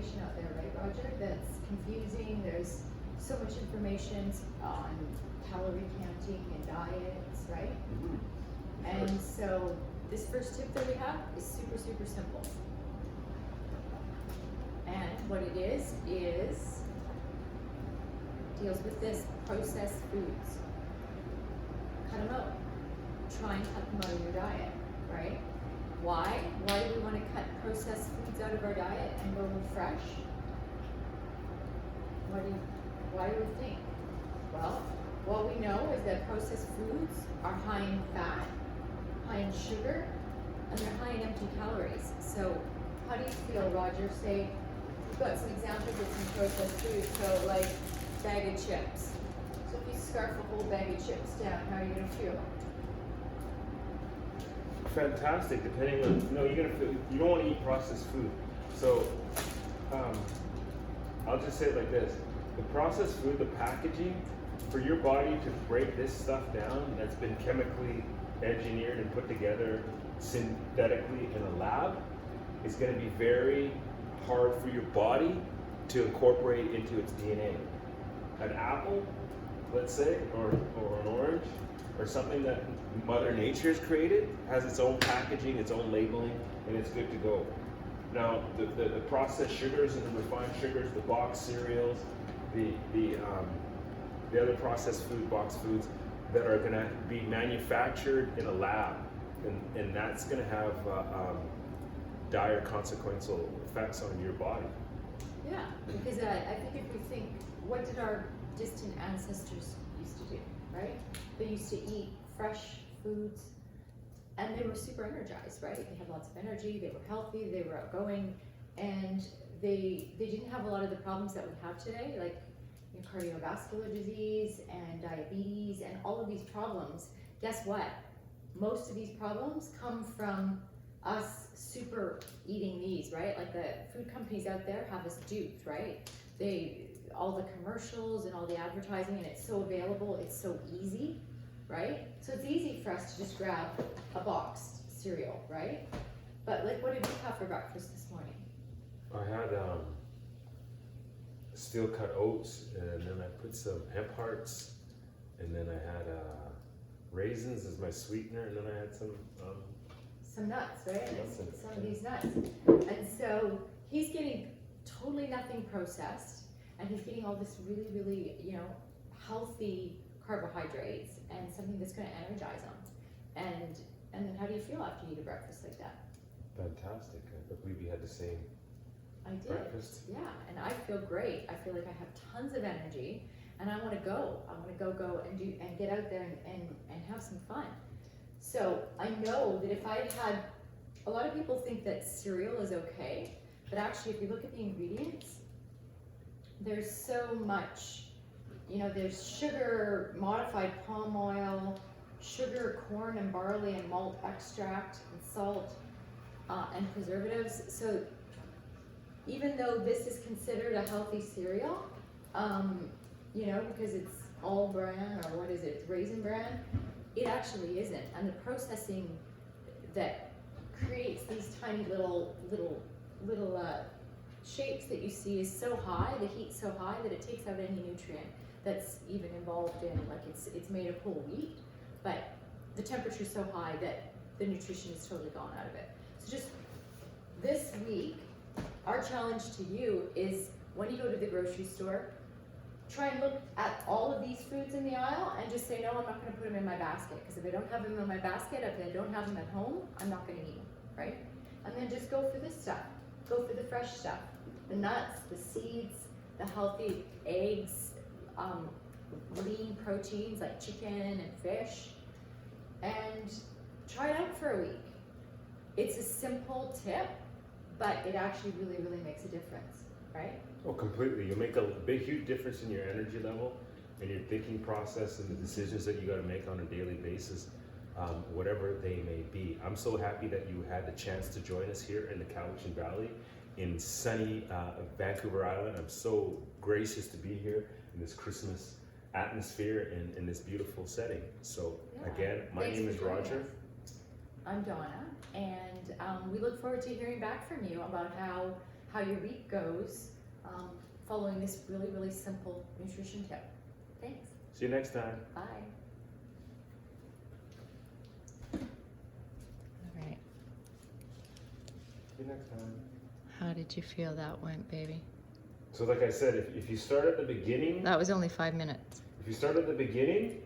information out there, right, Roger? That's confusing. There's so much information on calorie counting and diets, right? And so this first tip that we have is super, super simple. And what it is deals with this processed foods. Cut them out. Try and cut them out of your diet, right? Why? Why do we want to cut processed foods out of our diet and go with fresh? Why do we think? Well, what we know is that processed foods are high in fat, high in sugar, and they're high in empty calories. So how do you feel, Roger? Say, we've got some examples of some processed foods. So like bag of chips. So if you scarf a whole bag of chips down, how are you gonna feel? Fantastic. Depending on you're gonna feel you don't want to eat processed food. So I'll just say it like this: the processed food, the packaging, for your body to break this stuff down that's been chemically engineered and put together synthetically in a lab, is going to be very hard for your body to incorporate into its DNA. An apple, let's say, or an orange, or something that Mother Nature has created, has its own packaging, its own labeling, and it's good to go. Now, the processed sugars and the refined sugars, the box cereals, the other processed food, box foods that are going to be manufactured in a lab, and that's going to have dire consequential effects on your body. Yeah, because I think if we think, what did our distant ancestors used to do, right? They used to eat fresh foods, and they were super energized, right? They had lots of energy, they were healthy, they were outgoing, and they didn't have a lot of the problems that we have today, like cardiovascular disease and diabetes and all of these problems. Guess what? Most of these problems come from us super eating these, right? Like the food companies out there have us duped, right? All the commercials and all the advertising, and it's so available, it's so easy, right? So it's easy for us to just grab a boxed cereal, right? But like, what did you have for breakfast this morning? I had steel cut oats, and then I put some hemp hearts, and then I had raisins as my sweetener, and then I had some nuts, right? Nuts and- some of these nuts. And so he's getting totally nothing processed, and he's getting all this really, really, healthy carbohydrates and something that's going to energize him. And then how do you feel after you eat a breakfast like that? fantastic. I believe you had the same I did. breakfast. Yeah, and I feel great. I feel like I have tons of energy, and I want to go. I want to go and get out there and have some fun. So I know that if I had, a lot of people think that cereal is okay, but actually if you look at the ingredients, there's so much, there's sugar, modified palm oil, sugar, corn and barley and malt extract and salt and preservatives. So even though this is considered a healthy cereal, because it's all bran, or what is it, it's Raisin Bran, it actually isn't. And the processing that creates these tiny little shapes that you see is so high, the heat's so high that it takes out any nutrient that's even involved in, like it's made of whole wheat, but the temperature's so high that the nutrition is totally gone out of it. So just this week, our challenge to you is when you go to the grocery store, try and look at all of these foods in the aisle and just say, no, I'm not going to put them in my basket, because if I don't have them in my basket, if I don't have them at home, I'm not going to eat them, right? And then just go for this stuff. Go for the fresh stuff, the nuts, the seeds, the healthy eggs, lean proteins like chicken and fish, and try it out for a week. It's a simple tip, but it actually really, really makes a difference, right? Oh, completely. You'll make a big, huge difference in your energy level and your thinking process and the decisions that you got to make on a daily basis, whatever they may be. I'm so happy that you had the chance to join us here in the Cowichan Valley in sunny Vancouver Island. I'm so gracious to be here in this Christmas atmosphere and in this beautiful setting. So again, my name is Roger. I'm Donna, and we look forward to hearing back from you about how how your week goes, following this really, really simple nutrition tip. Thanks. See you next time. Bye. All right. See you next time. How did you feel that went, baby? So like I said, if you start at the beginning, That was only 5 minutes. if you start at the beginning,